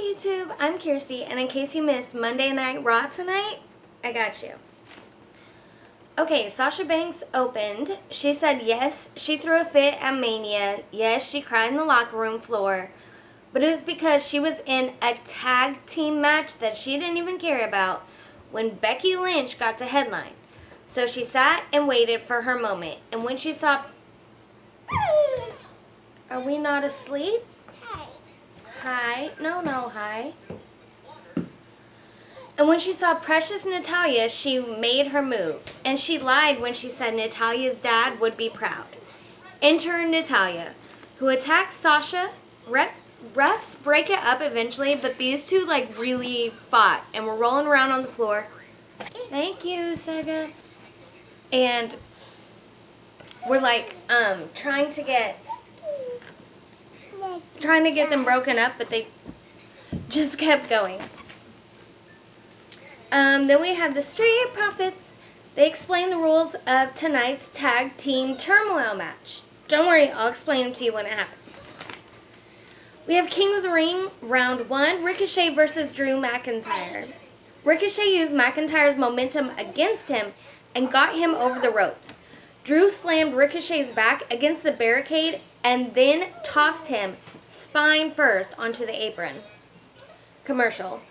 YouTube, I'm Kirsty, and in case you missed Monday Night Raw tonight, I got you. Okay, Sasha Banks opened. She said yes, she threw a fit at Mania. Yes, she cried in the locker room floor. But it was because she was in a tag team match that she didn't even care about when Becky Lynch got to headline. So she sat and waited for her moment. And when she saw... Are we not asleep? Hi. No, hi. And when she saw Precious Natalya, she made her move. And she lied when she said Natalya's dad would be proud. Enter Natalya, who attacks Sasha. Refs break it up eventually, but these two really fought and were rolling around on the floor. Thank you, Sega. And we're trying to get them broken up, but they just kept going. Then we have the Street Profits. They explain the rules of tonight's tag team turmoil match. Don't worry, I'll explain them to you when it happens. We have King of the Ring, round 1, Ricochet versus Drew McIntyre. Ricochet used McIntyre's momentum against him and got him over the ropes. Drew slammed Ricochet's back against the barricade and then tossed him spine first onto the apron. Commercial.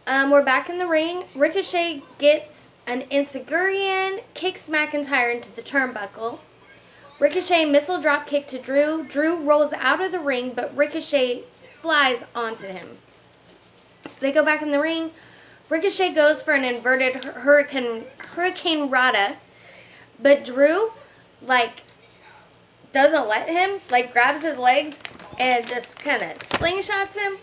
We're back in the ring. Ricochet gets an Enzigurian, kicks McIntyre into the turnbuckle. Ricochet missile drop kick to Drew. Drew rolls out of the ring, but Ricochet flies onto him. They go back in the ring. Ricochet goes for an inverted Hurricane Rana, but Drew, doesn't let him, grabs his legs and just kind of slingshots him.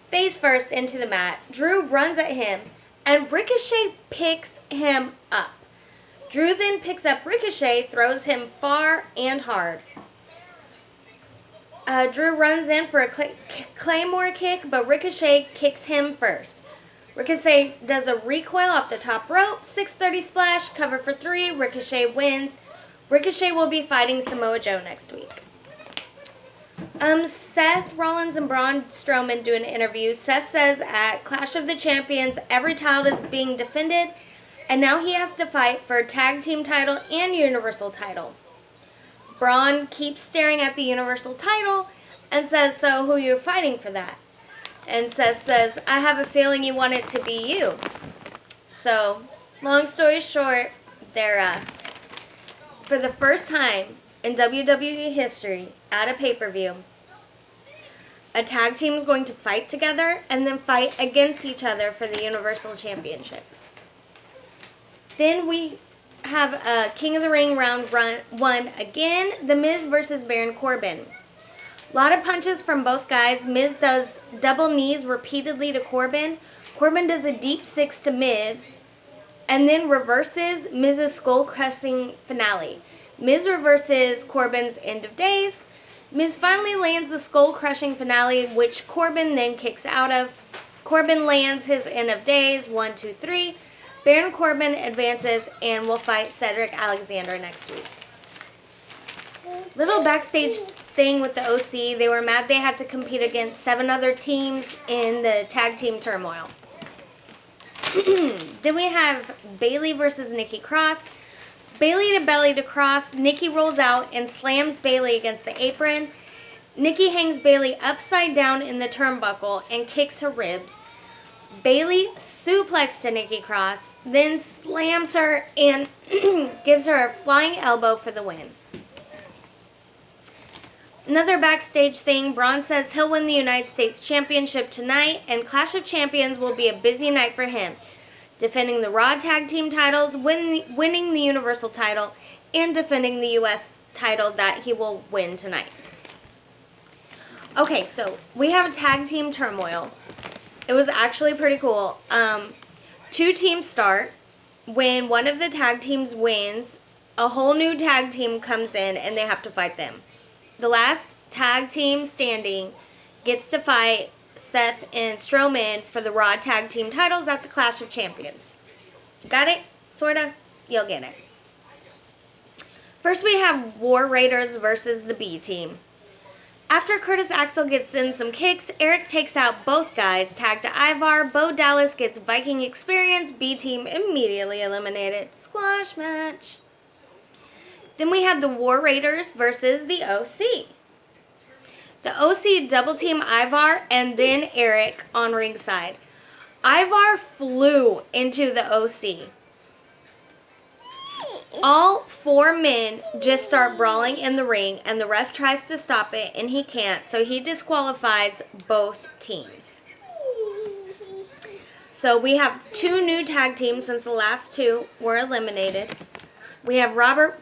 Face first into the mat. Drew runs at him, and Ricochet picks him up. Drew then picks up Ricochet, throws him far and hard. Drew runs in for a Claymore kick, but Ricochet kicks him first. Ricochet does a recoil off the top rope, 630 splash, cover for 3, Ricochet wins. Ricochet will be fighting Samoa Joe next week. Seth Rollins and Braun Strowman do an interview. Seth says at Clash of the Champions, every title is being defended, and now he has to fight for a tag team title and universal title. Braun keeps staring at the universal title and says, so who are you fighting for that? And Seth says, I have a feeling you want it to be you. So, long story short, they're, for the first time in WWE history, at a pay-per-view, a tag team is going to fight together and then fight against each other for the Universal Championship. Then we have King of the Ring round 1 again, The Miz versus Baron Corbin. A lot of punches from both guys. Miz does double knees repeatedly to Corbin. Corbin does a deep 6 to Miz and then reverses Miz's skull-crushing finale. Miz reverses Corbin's End of Days. Miz finally lands the skull-crushing finale, which Corbin then kicks out of. Corbin lands his End of Days, 1, 2, 3. Baron Corbin advances and will fight Cedric Alexander next week. Little backstage thing with the OC. They were mad they had to compete against 7 other teams in the tag team turmoil. Then we have Bayley versus Nikki Cross. Bayley to belly to Cross. Nikki rolls out and slams Bayley against the apron. Nikki hangs Bayley upside down in the turnbuckle and kicks her ribs. Bayley suplexes to Nikki Cross, then slams her and gives her a flying elbow for the win. Another backstage thing, Braun says he'll win the United States Championship tonight, and Clash of Champions will be a busy night for him, defending the Raw Tag Team titles, winning the Universal title, and defending the U.S. title that he will win tonight. Okay, so we have a tag team turmoil. It was actually pretty cool. 2 teams start. When one of the tag teams wins, a whole new tag team comes in and they have to fight them. The last tag team standing gets to fight Seth and Strowman for the Raw Tag Team titles at the Clash of Champions. Got it? Sorta? You'll get it. First we have War Raiders versus the B Team. After Curtis Axel gets in some kicks, Eric takes out both guys. Tag to Ivar. Bo Dallas gets Viking experience. B team immediately eliminated. Squash match. Then we had the War Raiders versus the OC. The OC double team Ivar and then Eric on ringside. Ivar flew into the OC. All 4 men just start brawling in the ring, and the ref tries to stop it, and he can't, so he disqualifies both teams. So we have 2 new tag teams since the last 2 were eliminated. We have Robert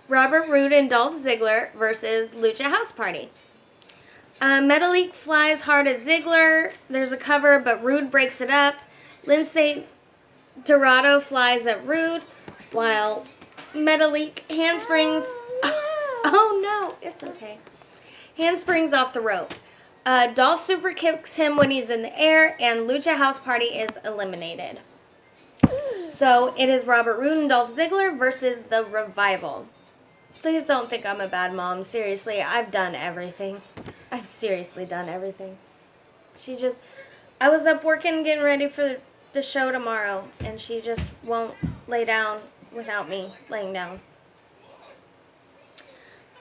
Roode and Dolph Ziggler versus Lucha House Party. Metalik flies hard at Ziggler. There's a cover, but Roode breaks it up. Lince Dorado flies at Roode, while Metalik handsprings. Oh no, it's okay. Handsprings off the rope. Dolph super kicks him when he's in the air, and Lucha House Party is eliminated. So it is Robert Roode and Dolph Ziggler versus the Revival. Please don't think I'm a bad mom. Seriously, I've done everything. I've seriously done everything. I was up working, getting ready for the show tomorrow, and she just won't lay down without me laying down.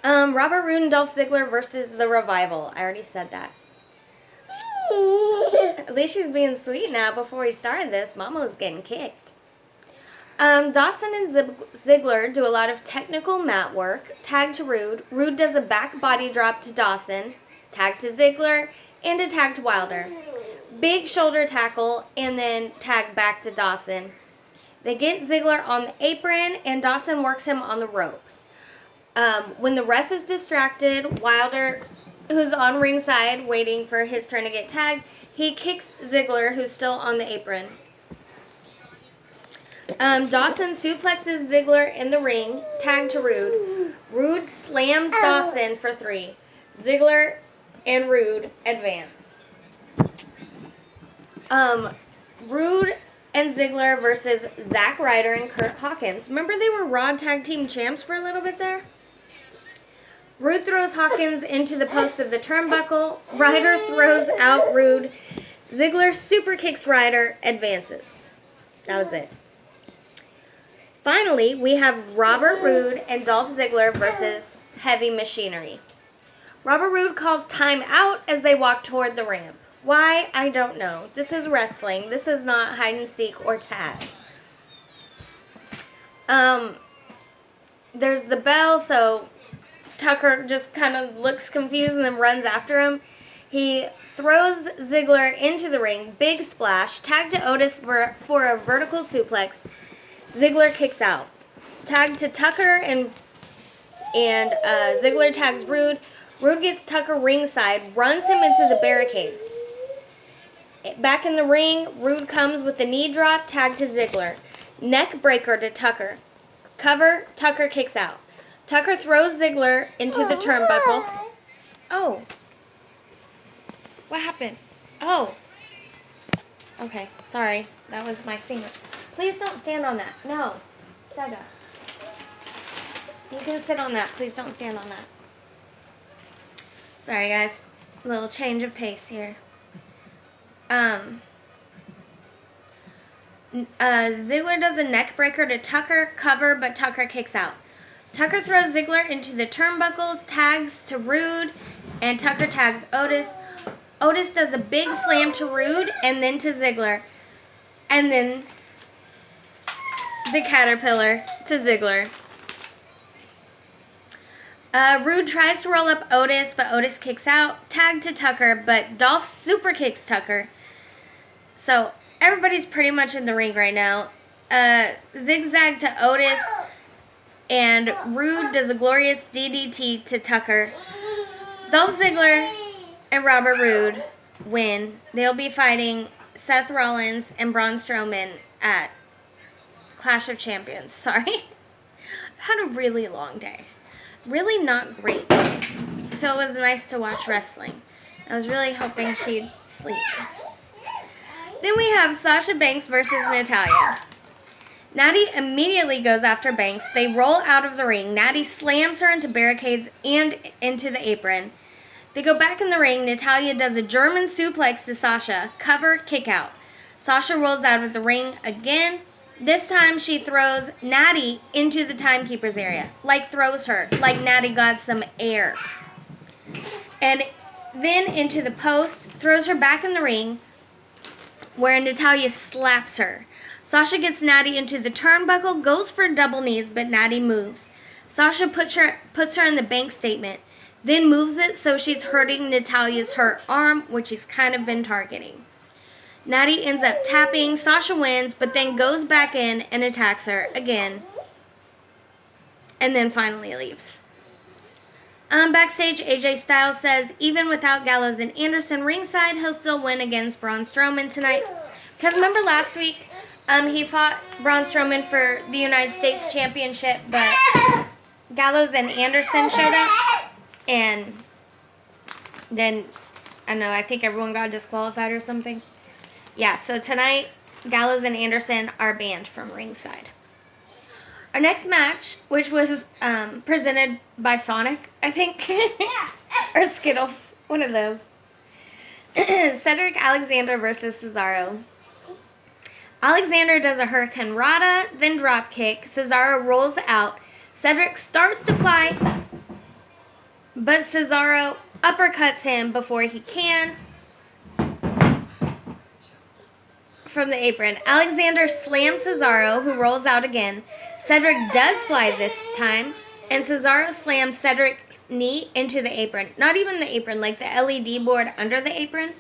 Robert Roode and Dolph Ziggler versus the Revival. I already said that. At least she's being sweet now. Before we started this, Mama was getting kicked. Dawson and Ziggler do a lot of technical mat work. Tag to Roode. Roode does a back body drop to Dawson. Tag to Ziggler. And a tag to Wilder. Big shoulder tackle, and then tag back to Dawson. They get Ziggler on the apron, and Dawson works him on the ropes. When the ref is distracted, Wilder, who's on ringside waiting for his turn to get tagged, he kicks Ziggler, who's still on the apron. Dawson suplexes Ziggler in the ring, tag to Roode. Roode slams Dawson for 3. Ziggler and Roode advance. Roode and Ziggler versus Zack Ryder and Kurt Hawkins. Remember they were Raw Tag Team Champs for a little bit there? Roode throws Hawkins into the post of the turnbuckle. Ryder throws out Roode. Ziggler super kicks Ryder, advances. That was it. Finally, we have Robert Roode and Dolph Ziggler versus Heavy Machinery. Robert Roode calls time out as they walk toward the ramp. Why? I don't know. This is wrestling. This is not hide and seek or tag. There's the bell, so Tucker just kind of looks confused and then runs after him. He throws Ziggler into the ring. Big splash. Tag to Otis for a vertical suplex. Ziggler kicks out. Tag to Tucker and Ziggler tags Roode. Roode gets Tucker ringside, runs him into the barricades. Back in the ring, Roode comes with the knee drop, tag to Ziggler. Neck breaker to Tucker. Cover, Tucker kicks out. Tucker throws Ziggler into the turnbuckle. Oh. What happened? Oh. Okay, sorry. That was my finger. Please don't stand on that. No. Sega. You can sit on that. Please don't stand on that. Sorry, guys. A little change of pace here. Ziggler does a neck breaker to Tucker, cover, but Tucker kicks out. Tucker throws Ziggler into the turnbuckle, tags to Roode, and Tucker tags Otis. Otis does a big slam to Roode and then to Ziggler. And then the caterpillar to Ziggler. Roode tries to roll up Otis, but Otis kicks out. Tag to Tucker, but Dolph super kicks Tucker. So everybody's pretty much in the ring right now. Zigzag to Otis, and Roode does a glorious DDT to Tucker. Dolph Ziggler and Robert Roode win. They'll be fighting Seth Rollins and Braun Strowman at Clash of Champions. Sorry. Had a really long day. Really not great day. So it was nice to watch wrestling. I was really hoping she'd sleep. Then we have Sasha Banks versus Natalya. Natty immediately goes after Banks. They roll out of the ring. Natty slams her into barricades and into the apron. They go back in the ring. Natalya does a German suplex to Sasha. Cover, kick out. Sasha rolls out of the ring again. This time she throws Natty into the timekeeper's area. Like throws her. Like Natty got some air. And then into the post. Throws her back in the ring, where Natalya slaps her. Sasha gets Natty into the turnbuckle, goes for double knees, but Natty moves. Sasha puts her in the bank statement, then moves it so she's hurting Natalya's hurt arm, which she's kind of been targeting. Natty ends up tapping. Sasha wins, but then goes back in and attacks her again. And then finally leaves. Backstage, AJ Styles says even without Gallows and Anderson ringside, he'll still win against Braun Strowman tonight. Because remember last week, he fought Braun Strowman for the United States Championship, but Gallows and Anderson showed up. And then, I don't know, I think everyone got disqualified or something. Yeah, so tonight, Gallows and Anderson are banned from ringside. Our next match, which was presented by Sonic, I think, or Skittles, one of those. Cedric Alexander versus Cesaro. Alexander does a Hurricane Rana, then drop kick. Cesaro rolls out. Cedric starts to fly, but Cesaro uppercuts him before he can from the apron. Alexander slams Cesaro, who rolls out again. Cedric does fly this time, and Cesaro slams Cedric's knee into the apron. Not even the apron, like the LED board under the apron.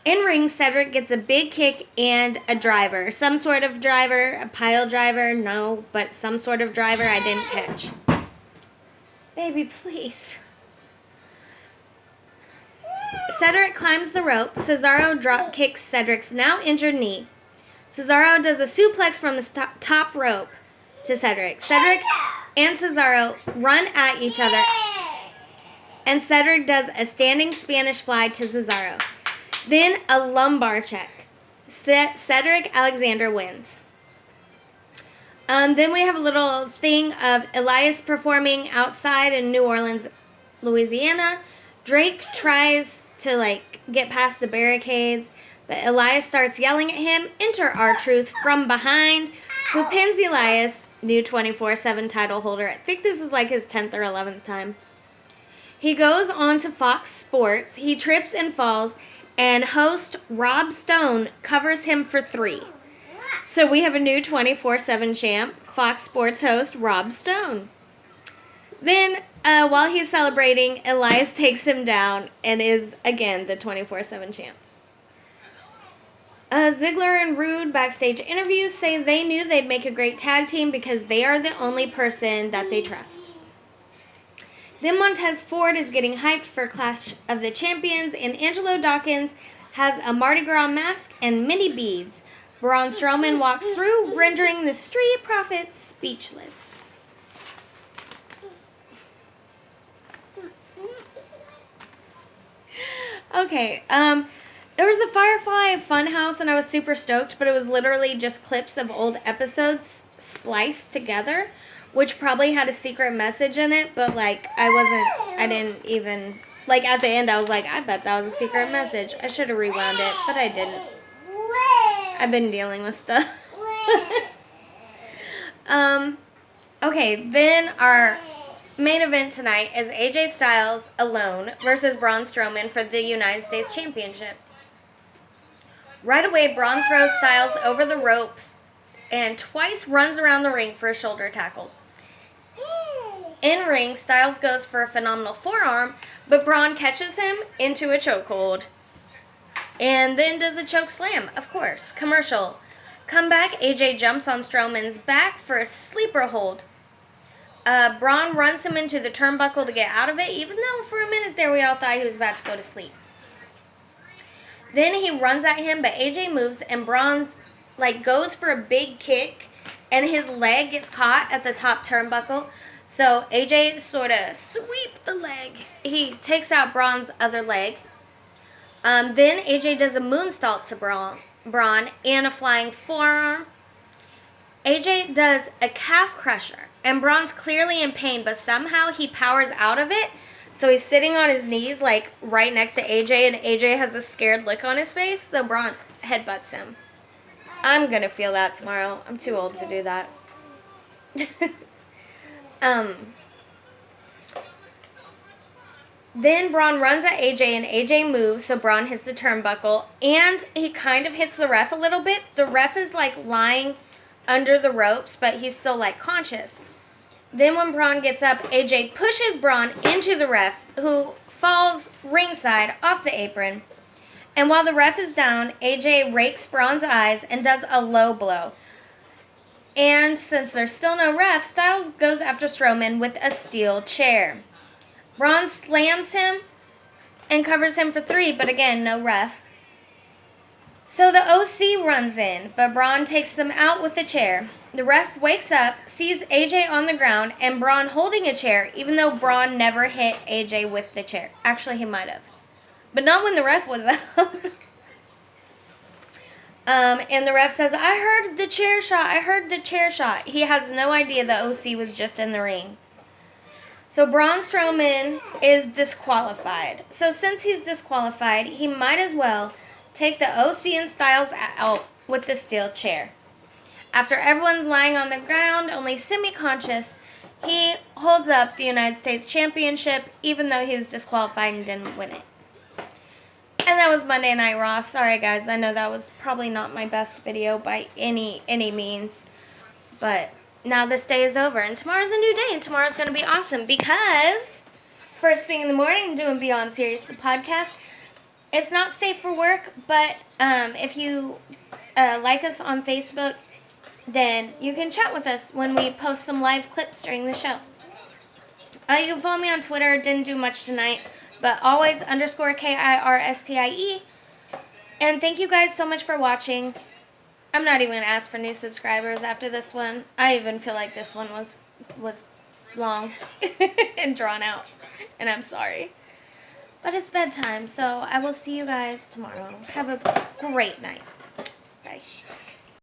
In ring, Cedric gets a big kick and a driver. Some sort of driver, a pile driver, no, but some sort of driver I didn't catch. Baby, please. Cedric climbs the rope. Cesaro drop kicks Cedric's now injured knee. Cesaro does a suplex from the top rope to Cedric. Cedric and Cesaro run at each other, and Cedric does a standing Spanish fly to Cesaro. Then a lumbar check. Cedric Alexander wins. Then we have a little thing of Elias performing outside in New Orleans, Louisiana. Drake tries to get past the barricades, but Elias starts yelling at him. Enter R-Truth from behind, who pins Elias, new 24/7 title holder. I think this is like his 10th or 11th time. He goes on to Fox Sports. He trips and falls, and host Rob Stone covers him for 3. So we have a new 24/7 champ, Fox Sports host Rob Stone. Then, while he's celebrating, Elias takes him down and is, again, the 24/7 champ. Ziggler and Rude backstage interviews say they knew they'd make a great tag team because they are the only person that they trust. Then Montez Ford is getting hyped for Clash of the Champions, and Angelo Dawkins has a Mardi Gras mask and mini beads. Braun Strowman walks through, rendering the Street Profits speechless. Okay, there was a Firefly Funhouse, and I was super stoked, but it was literally just clips of old episodes spliced together, which probably had a secret message in it, but, I didn't even, at the end, I was like, I bet that was a secret message. I should have rewound it, but I didn't. I've been dealing with stuff. Okay, then our main event tonight is AJ Styles alone versus Braun Strowman for the United States Championship. Right away, Braun throws Styles over the ropes and twice runs around the ring for a shoulder tackle. In ring, Styles goes for a phenomenal forearm, but Braun catches him into a chokehold. And then does a choke slam, of course. Commercial. Come back, AJ jumps on Strowman's back for a sleeper hold. Braun runs him into the turnbuckle to get out of it, even though for a minute there we all thought he was about to go to sleep. Then he runs at him, but AJ moves, and Braun's goes for a big kick, and his leg gets caught at the top turnbuckle. So AJ sort of sweep the leg. He takes out Braun's other leg. Then AJ does a moonsault to Braun and a flying forearm. AJ does a calf crusher, and Braun's clearly in pain, but somehow he powers out of it. So he's sitting on his knees, like, right next to AJ, and AJ has a scared look on his face, so Braun headbutts him. I'm gonna feel that tomorrow. I'm too old to do that. Then Braun runs at AJ, and AJ moves, so Braun hits the turnbuckle, and he kind of hits the ref a little bit. The ref is, like, lying under the ropes, but he's still, like, conscious. Then when Braun gets up, AJ pushes Braun into the ref, who falls ringside off the apron. And while the ref is down, AJ rakes Braun's eyes and does a low blow. And since there's still no ref, Styles goes after Strowman with a steel chair. Braun slams him and covers him for 3, but again, no ref. So the OC runs in, but Braun takes them out with the chair. The ref wakes up, sees AJ on the ground, and Braun holding a chair, even though Braun never hit AJ with the chair. Actually, he might have. But not when the ref was out. And the ref says, I heard the chair shot. I heard the chair shot. He has no idea the OC was just in the ring. So Braun Strowman is disqualified. So since he's disqualified, he might as well take the OC and Styles out with the steel chair. After everyone's lying on the ground, only semi-conscious, he holds up the United States Championship, even though he was disqualified and didn't win it. And that was Monday Night Raw. Sorry, guys. I know that was probably not my best video by any means. But now this day is over, and tomorrow's a new day, and tomorrow's going to be awesome because first thing in the morning, I'm doing Beyond Series, the podcast. It's not safe for work, but if you like us on Facebook, then you can chat with us when we post some live clips during the show. You can follow me on Twitter. Didn't do much tonight, but always _KIRSTIE. And thank you guys so much for watching. I'm not even going to ask for new subscribers after this one. I even feel like this one was long and drawn out, and I'm sorry. But it's bedtime, so I will see you guys tomorrow. Have a great night. Bye.